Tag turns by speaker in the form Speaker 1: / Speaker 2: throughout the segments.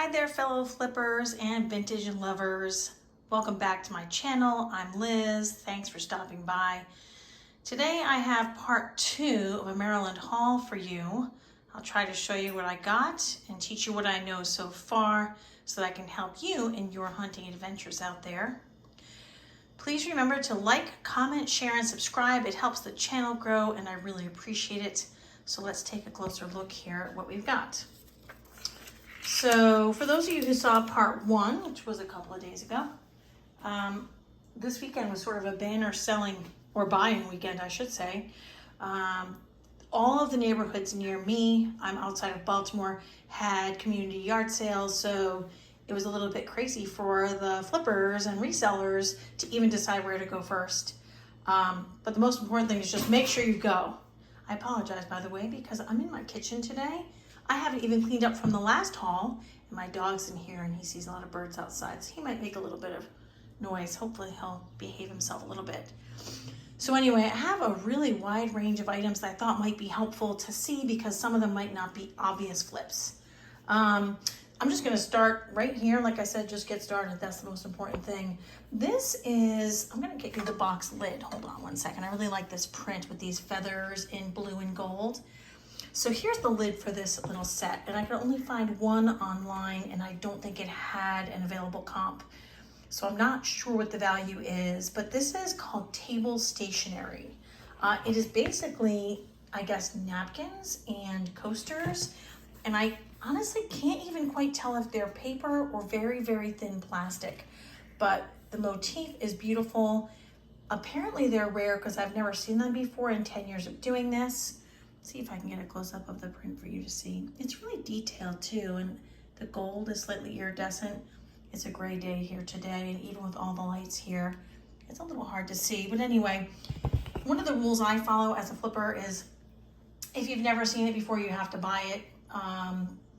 Speaker 1: Hi there, fellow flippers and vintage lovers. Welcome back to my channel. I'm Liz. Thanks for stopping by. Today I have part 2 of a Maryland haul for you. I'll try to show you what I got and teach you what I know so far so that I can help you in your hunting adventures out there. Please remember to like, comment, share, and subscribe. It helps the channel grow and I really appreciate it. So let's take a closer look here at what we've got. So for those of you who saw part 1, which was a couple of days ago, this weekend was sort of a banner selling or buying weekend, I should say. All of the neighborhoods near me, I'm outside of Baltimore, had community yard sales, so it was a little bit crazy for the flippers and resellers to even decide where to go first. But the most important thing is just make sure you go. I apologize, by the way, because I'm in my kitchen today. I haven't even cleaned up from the last haul, and my dog's in here and he sees a lot of birds outside, so he might make a little bit of noise. Hopefully he'll behave himself a little bit. So anyway, I have a really wide range of items that I thought might be helpful to see because some of them might not be obvious flips. I'm just going to start right here. Like I said, just get started. That's the most important thing. This is, I'm going to get you the box lid. Hold on one second. I really like this print with these feathers in blue and gold. So here's the lid for this little set, and I could only find one online, and I don't think it had an available comp. So I'm not sure what the value is, but this is called table stationery. It is basically, I guess, napkins and coasters, and I honestly can't even quite tell if they're paper or very, very thin plastic, but the motif is beautiful. Apparently they're rare because I've never seen them before in 10 years of doing this. See if I can get a close-up of the print for you to see. It's really detailed too, and the gold is slightly iridescent. It's a gray day here today, and even with all the lights here, it's a little hard to see. But anyway, one of the rules I follow as a flipper is if you've never seen it before, you have to buy it.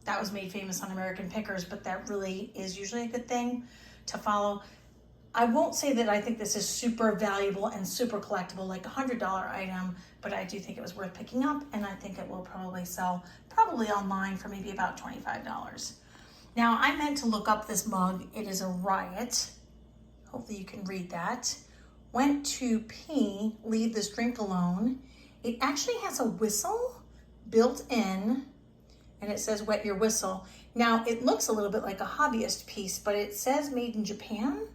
Speaker 1: That was made famous on American Pickers, but that really is usually a good thing to follow. I won't say that I think this is super valuable and super collectible, like a $100 item, but I do think it was worth picking up, and I think it will probably sell online for maybe about $25. Now, I meant to look up this mug. It is a riot. Hopefully you can read that. Went to pee, leave this drink alone. It actually has a whistle built in, and it says wet your whistle. Now, it looks a little bit like a hobbyist piece, but it says made in Japan.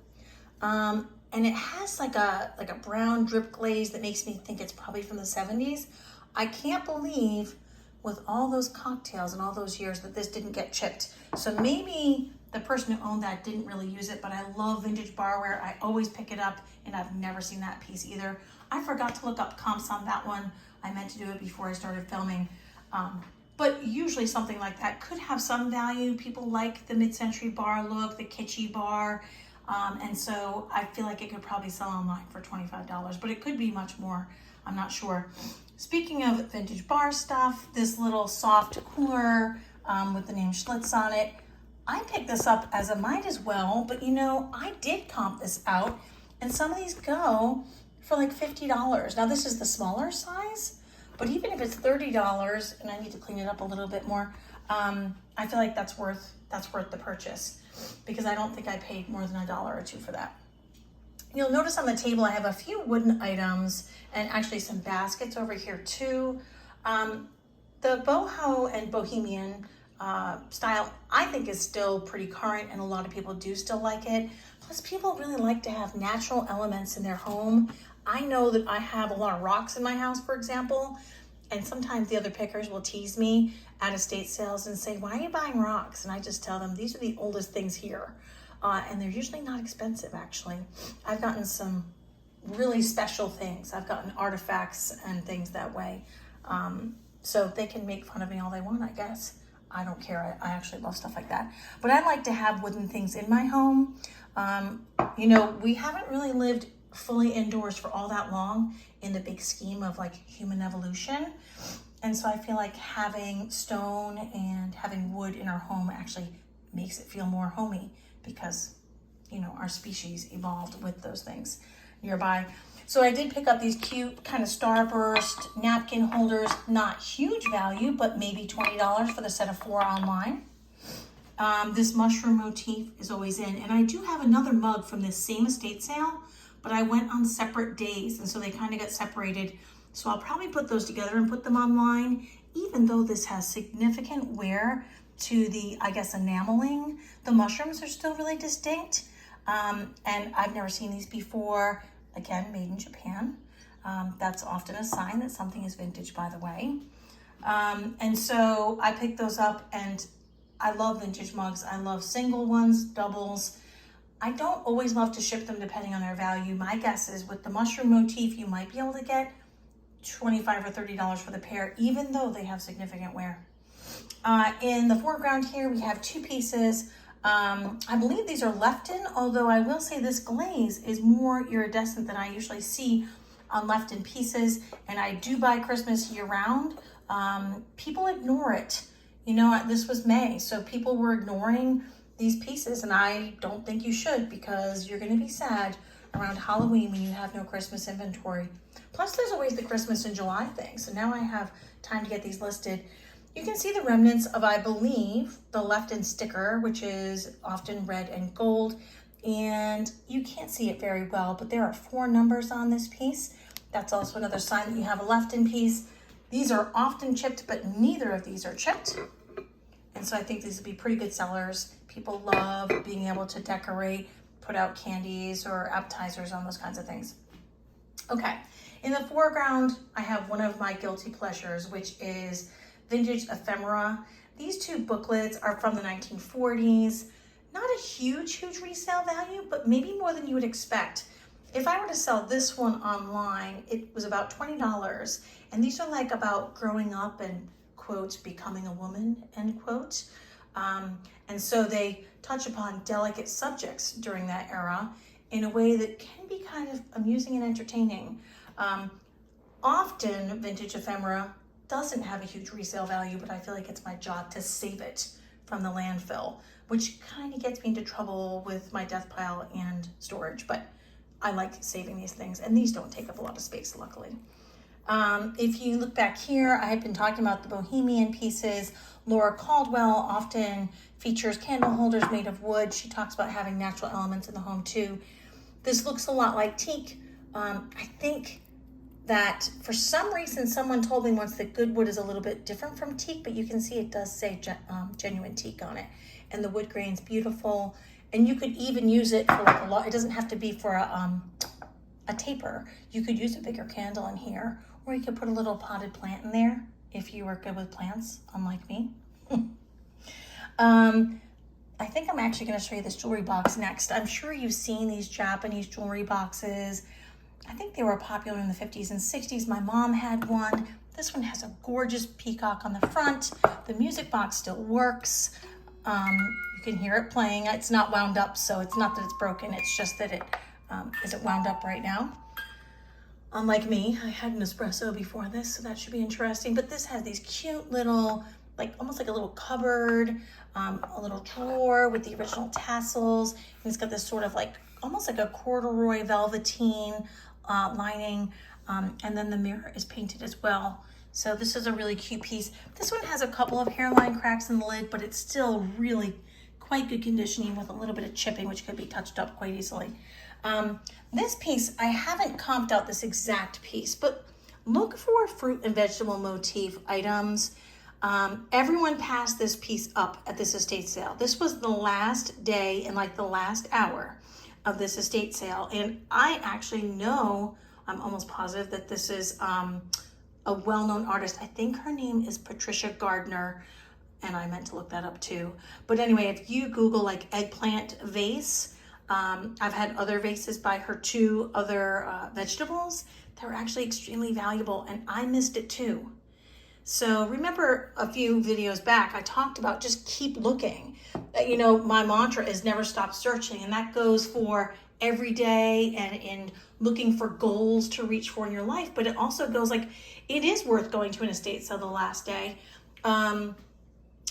Speaker 1: And it has like a brown drip glaze that makes me think it's probably from the 70s. I can't believe with all those cocktails and all those years that this didn't get chipped. So maybe the person who owned that didn't really use it, but I love vintage barware. I always pick it up, and I've never seen that piece either. I forgot to look up comps on that one. I meant to do it before I started filming. But usually something like that could have some value. People like the mid-century bar look, the kitschy bar. And so I feel like it could probably sell online for $25, but it could be much more. I'm not sure. Speaking of vintage bar stuff, this little soft cooler with the name Schlitz on it, I picked this up as a might as well, but you know, I did comp this out, and some of these go for like $50. Now this is the smaller size, but even if it's $30, and I need to clean it up a little bit more, I feel like that's worth the purchase, because I don't think I paid more than $1 or $2 for that. You'll notice on the table I have a few wooden items and actually some baskets over here too. The boho and bohemian style I think is still pretty current, and a lot of people do still like it. Plus people really like to have natural elements in their home. I know that I have a lot of rocks in my house, for example, and sometimes the other pickers will tease me at estate sales and say, why are you buying rocks? And I just tell them, these are the oldest things here. And they're usually not expensive, actually. I've gotten some really special things. I've gotten artifacts and things that way. So they can make fun of me all they want, I guess. I don't care. I actually love stuff like that. But I like to have wooden things in my home. You know, we haven't really lived fully indoors for all that long in the big scheme of like human evolution. And so I feel like having stone and having wood in our home actually makes it feel more homey because, you know, our species evolved with those things nearby. So I did pick up these cute kind of starburst napkin holders, not huge value, but maybe $20 for the set of 4 online. This mushroom motif is always in, and I do have another mug from this same estate sale, but I went on separate days, and so they kind of got separated. So I'll probably put those together and put them online, even though this has significant wear to the, I guess, enameling. The mushrooms are still really distinct, and I've never seen these before. Again, made in Japan. That's often a sign that something is vintage, by the way. And so I picked those up, and I love vintage mugs. I love single ones, doubles. I don't always love to ship them depending on their value. My guess is with the mushroom motif, you might be able to get $25 or $30 for the pair, even though they have significant wear. In the foreground here, we have two pieces. I believe these are Lefton, although I will say this glaze is more iridescent than I usually see on Lefton pieces, and I do buy Christmas year round. People ignore it. You know, this was May, so people were ignoring these pieces, and I don't think you should, because you're going to be sad around Halloween when you have no Christmas inventory. Plus, there's always the Christmas in July thing, so now I have time to get these listed. You can see the remnants of, I believe, the Lefton sticker, which is often red and gold, and you can't see it very well, but there are 4 numbers on this piece. That's also another sign that you have a Lefton piece. These are often chipped, but neither of these are chipped. And so I think these would be pretty good sellers. People love being able to decorate, put out candies or appetizers on those kinds of things. Okay, in the foreground, I have one of my guilty pleasures, which is vintage ephemera. These 2 booklets are from the 1940s. Not a huge resale value, but maybe more than you would expect. If I were to sell this one online, it was about $20. And these are like about growing up and, quote, becoming a woman, end quote. And so they touch upon delicate subjects during that era in a way that can be kind of amusing and entertaining. Often vintage ephemera doesn't have a huge resale value, but I feel like it's my job to save it from the landfill, which kind of gets me into trouble with my death pile and storage, but I like saving these things, and these don't take up a lot of space, luckily. If you look back here, I had been talking about the bohemian pieces. Laura Caldwell often features candle holders made of wood. She talks about having natural elements in the home too. This looks a lot like teak. I think that for some reason, someone told me once that good wood is a little bit different from teak, but you can see it does say genuine teak on it. And the wood grain's beautiful. And you could even use it for like a lot. It doesn't have to be for a taper. You could use a bigger candle in here, or you could put a little potted plant in there if you were good with plants, unlike me. I think I'm actually going to show you this jewelry box next. I'm sure you've seen these Japanese jewelry boxes. I think they were popular in the 50s and 60s. My mom had one. This one has a gorgeous peacock on the front. The music box still works. You can hear it playing. It's not wound up, so it's not that it's broken. It's just that it isn't wound up right now. Unlike me, I had an espresso before this, so that should be interesting. But this has these cute little, like almost like a little cupboard, a little drawer with the original tassels. And it's got this sort of like, almost like a corduroy velveteen lining. And then the mirror is painted as well. So this is a really cute piece. This one has a couple of hairline cracks in the lid, but it's still really quite good conditioning with a little bit of chipping, which could be touched up quite easily. This piece, I haven't comped out this exact piece, but look for fruit and vegetable motif items. Everyone passed this piece up at this estate sale. This was the last day and like the last hour of this estate sale. And I actually know, I'm almost positive that this is a well-known artist. I think her name is Patricia Gardner, and I meant to look that up too. But anyway, if you Google like eggplant vase, I've had other vases by her too, other vegetables that were actually extremely valuable, and I missed it too. So remember a few videos back, I talked about just keep looking. You know, my mantra is never stop searching, and that goes for every day and in looking for goals to reach for in your life, but it also goes like, it is worth going to an estate sale the last day.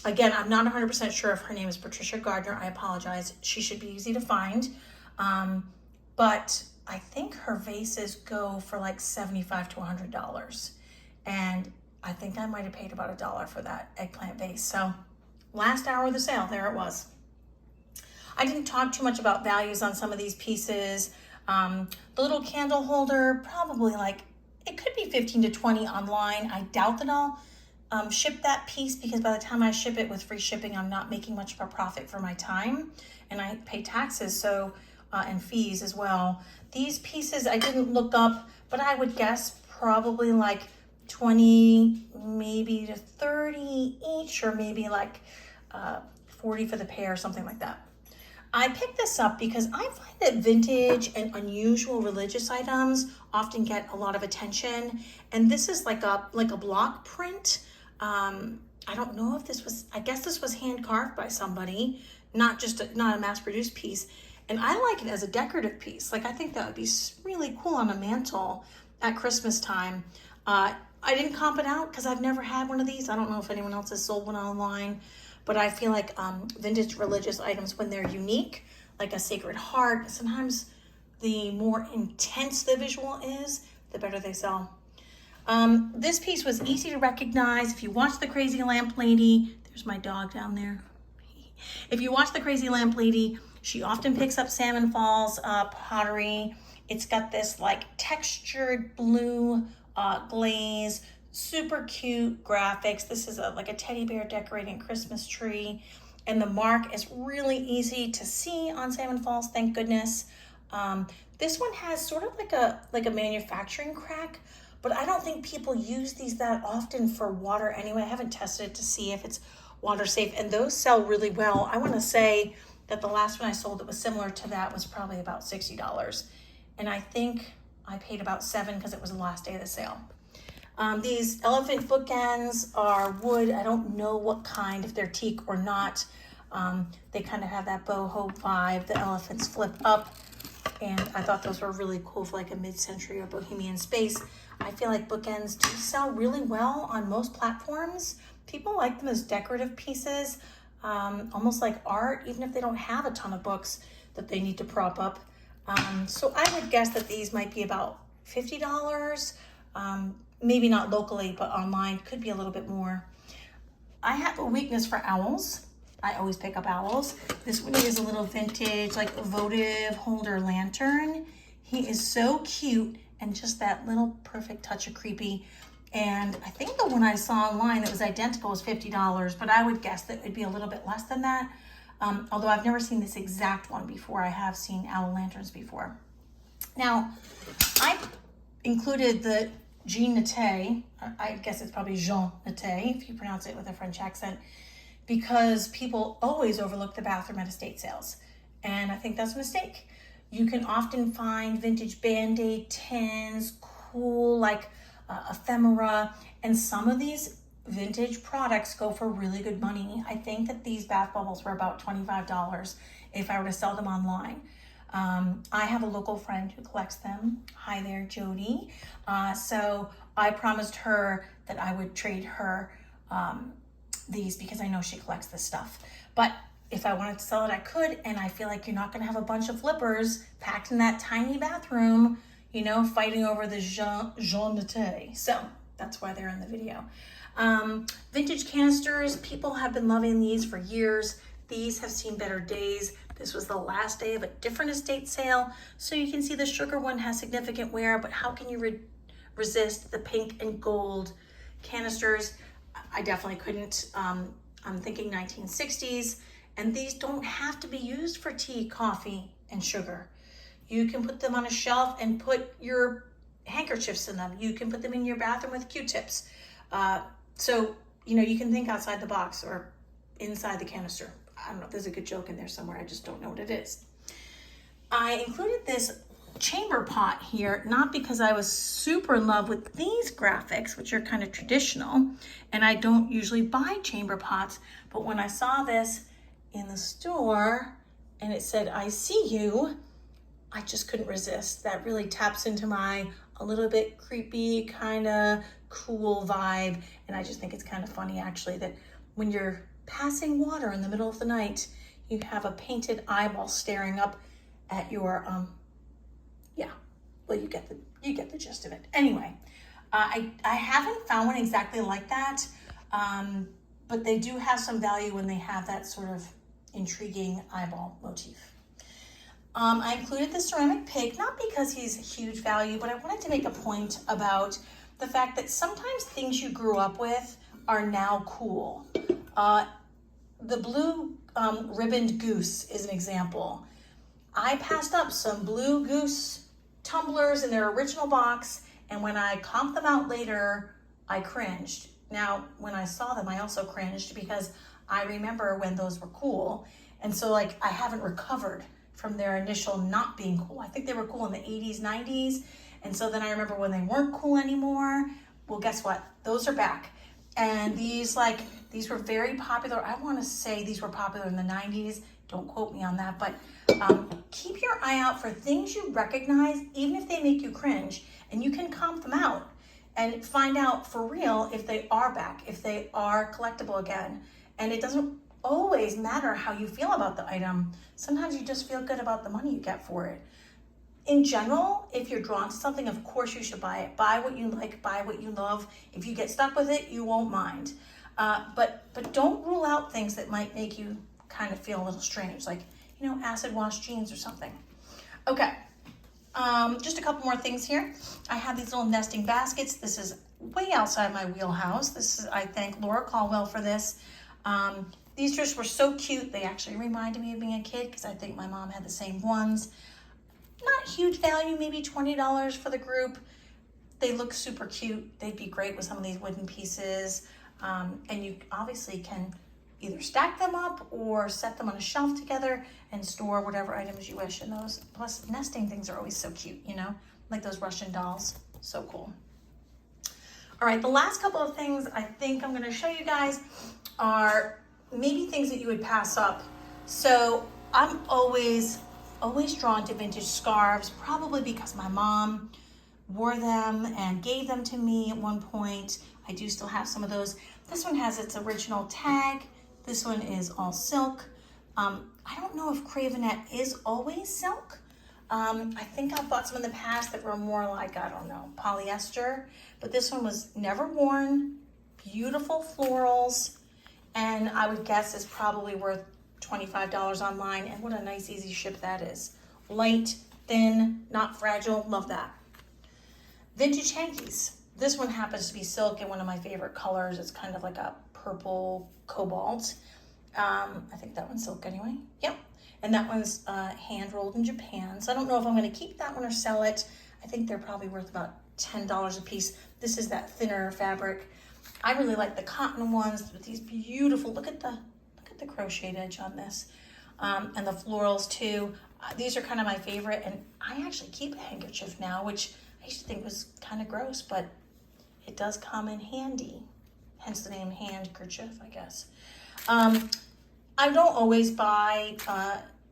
Speaker 1: Again, I'm not 100% sure if her name is Patricia Gardner. I apologize. She should be easy to find. But I think her vases go for like $75 to $100. And I think I might have paid about $1 for that eggplant vase. So last hour of the sale, there it was. I didn't talk too much about values on some of these pieces. The little candle holder, probably like, it could be 15 to 20 online. I doubt that I'll ship that piece, because by the time I ship it with free shipping, I'm not making much of a profit for my time, and I pay taxes, so and fees as well. These pieces I didn't look up, but I would guess probably like 20, maybe to 30 each, or maybe like 40 for the pair, something like that. I picked this up because I find that vintage and unusual religious items often get a lot of attention, and this is like a block print. I don't know if this was, I guess this was hand carved by somebody, not a mass-produced piece. And I like it as a decorative piece. Like, I think that would be really cool on a mantle at Christmas time. I didn't comp it out because I've never had one of these. I don't know if anyone else has sold one online, but I feel like vintage religious items, when they're unique, like a Sacred Heart, sometimes the more intense the visual is, the better they sell. This piece was easy to recognize. If you watch The Crazy Lamp Lady, there's my dog down there. If you watch The Crazy Lamp Lady, she often picks up Salmon Falls pottery. It's got this like textured blue glaze, super cute graphics. This is like a teddy bear decorating Christmas tree, and the mark is really easy to see on Salmon Falls, thank goodness. This one has sort of like a manufacturing crack, but I don't think people use these that often for water anyway. I haven't tested it to see if it's water safe, and those sell really well. I want to say that the last one I sold that was similar to that was probably about $60, and I think I paid about $7 because it was the last day of the sale. These elephant bookends are wood. I don't know what kind, if they're teak or not. They kind of have that boho vibe. The elephants flip up, and I thought those were really cool for like a mid-century or bohemian space. I feel like bookends do sell really well on most platforms. People like them as decorative pieces, almost like art, even if they don't have a ton of books that they need to prop up. So I would guess that these might be about $50. Maybe not locally, but online could be a little bit more. I have a weakness for owls. I always pick up owls. This one is a little vintage, like votive holder lantern. He is so cute, and just that little perfect touch of creepy. And I think the one I saw online that was identical was $50, but I would guess that it'd be a little bit less than that. Although I've never seen this exact one before. I have seen owl lanterns before. Now, I included the Jean Nate, I guess it's probably Jean Nate if you pronounce it with a French accent, because people always overlook the bathroom at estate sales. And I think that's a mistake. You can often find vintage Band-Aid tins, cool like ephemera, and some of these vintage products go for really good money. I think that these bath bubbles were about $25 if I were to sell them online. I have a local friend who collects them. Hi there, Jody. So I promised her that I would trade her these because I know she collects this stuff. But if I wanted to sell it, I could, and I feel like you're not gonna have a bunch of flippers packed in that tiny bathroom, you know, fighting over the Jean Nate. So that's why they're in the video. Vintage canisters, people have been loving these for years. These have seen better days. This was the last day of a different estate sale. So you can see the sugar one has significant wear, but how can you resist the pink and gold canisters? I definitely couldn't. I'm thinking 1960s, and these don't have to be used for tea, coffee, and sugar. You can put them on a shelf and put your handkerchiefs in them. You can put them in your bathroom with Q-tips. So, you know, you can think outside the box or inside the canister. I don't know if there's a good joke in there somewhere. I just don't know what it is. I included this chamber pot here, not because I was super in love with these graphics, which are kind of traditional, and I don't usually buy chamber pots, but when I saw this in the store and it said, "I see you," I just couldn't resist. That really taps into my a little bit creepy, kind of cool vibe, and I just think it's kind of funny actually that when you're passing water in the middle of the night, you have a painted eyeball staring up at your yeah, well, you get the gist of it. Anyway, I haven't found one exactly like that. but they do have some value when they have that sort of intriguing eyeball motif. I included the ceramic pig, not because he's a huge value, but I wanted to make a point about the fact that sometimes things you grew up with are now cool. The blue ribboned goose is an example. I passed up some blue goose tumblers in their original box, and when I comped them out later, I cringed. Now, when I saw them, I also cringed because I remember when those were cool. And so like, I haven't recovered from their initial not being cool. I think they were cool in the 80s, 90s. And so then I remember when they weren't cool anymore. Well, guess what? Those are back. And these were very popular. I want to say these were popular in the 90s. Don't quote me on that, but keep your eye out for things you recognize, even if they make you cringe, and you can comp them out and find out for real if they are back, if they are collectible again. And it doesn't always matter how you feel about the item. Sometimes you just feel good about the money you get for it. In general, if you're drawn to something, of course you should buy it. Buy what you like, buy what you love. If you get stuck with it, you won't mind. But don't rule out things that might make you kind of feel a little strange, like, you know, acid wash jeans or something. Okay, just a couple more things here. I have these little nesting baskets. This is way outside my wheelhouse. This is, I thank Laura Caldwell for this. These just were so cute. They actually reminded me of being a kid because I think my mom had the same ones. Not huge value, maybe $20 for the group. They look super cute. They'd be great with some of these wooden pieces. And you obviously can either stack them up or set them on a shelf together and store whatever items you wish in those. Plus, nesting things are always so cute, you know, like those Russian dolls. So cool. All right, the last couple of things I think I'm gonna show you guys are maybe things that you would pass up. So I'm always drawn to vintage scarves, probably because my mom wore them and gave them to me at one point. I do still have some of those. This one has its original tag. This one is all silk. I don't know if Cravenette is always silk. I think I've bought some in the past that were more like, I don't know, polyester, but this one was never worn. Beautiful florals, and I would guess is probably worth $25 online, and what a nice easy ship that is. Light, thin, not fragile, love that. Vintage hankies. This one happens to be silk in one of my favorite colors. It's kind of like a purple cobalt. I think that one's silk anyway. Yep. And that one's hand rolled in Japan. So I don't know if I'm going to keep that one or sell it. I think they're probably worth about $10 a piece. This is that thinner fabric. I really like the cotton ones with these beautiful, look at the crocheted edge on this. And the florals too. These are kind of my favorite, and I actually keep a handkerchief now, which I used to think was kind of gross, but it does come in handy. Hence the name Handkerchief, I guess. I don't always buy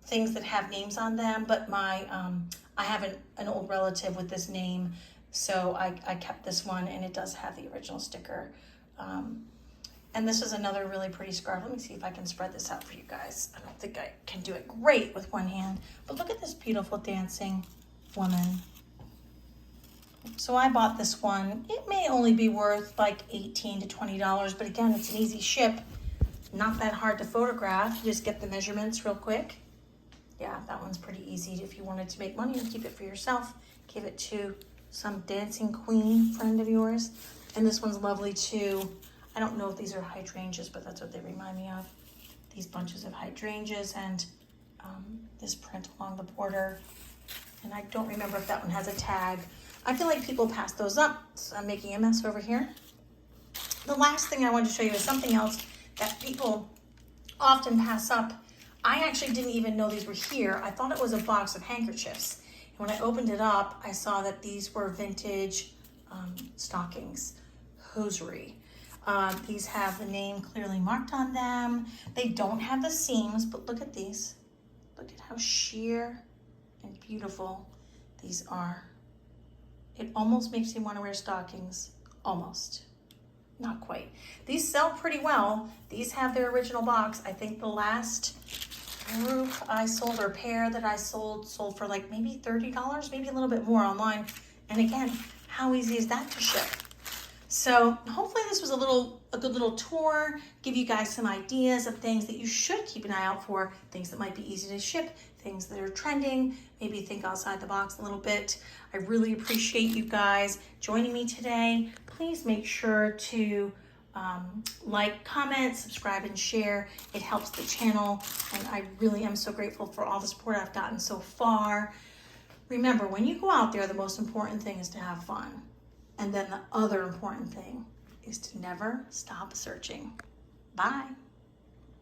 Speaker 1: things that have names on them, but I have an old relative with this name, so I kept this one, and it does have the original sticker. And this is another really pretty scarf. Let me see if I can spread this out for you guys. I don't think I can do it great with one hand, but look at this beautiful dancing woman. So I bought this one. It may only be worth like $18 to $20, but again, it's an easy ship. Not that hard to photograph. You just get the measurements real quick. Yeah, that one's pretty easy if you wanted to make money and keep it for yourself. Give it to some dancing queen friend of yours. And this one's lovely too. I don't know if these are hydrangeas, but that's what they remind me of. These bunches of hydrangeas and this print along the border. And I don't remember if that one has a tag. I feel like people pass those up, so I'm making a mess over here. The last thing I wanted to show you is something else that people often pass up. I actually didn't even know these were here. I thought it was a box of handkerchiefs. And when I opened it up, I saw that these were vintage stockings, hosiery. These have the name clearly marked on them. They don't have the seams, but look at these. Look at how sheer and beautiful these are. It almost makes me want to wear stockings. Almost. Not quite. These sell pretty well. These have their original box. I think the last group I sold, or pair that I sold for like maybe $30, maybe a little bit more online. And again, how easy is that to ship? So hopefully this was a good little tour, give you guys some ideas of things that you should keep an eye out for, things that might be easy to ship, things that are trending, maybe think outside the box a little bit. I really appreciate you guys joining me today. Please make sure to like, comment, subscribe, and share. It helps the channel, and I really am so grateful for all the support I've gotten so far. Remember, when you go out there, the most important thing is to have fun. And then the other important thing is to never stop searching. Bye.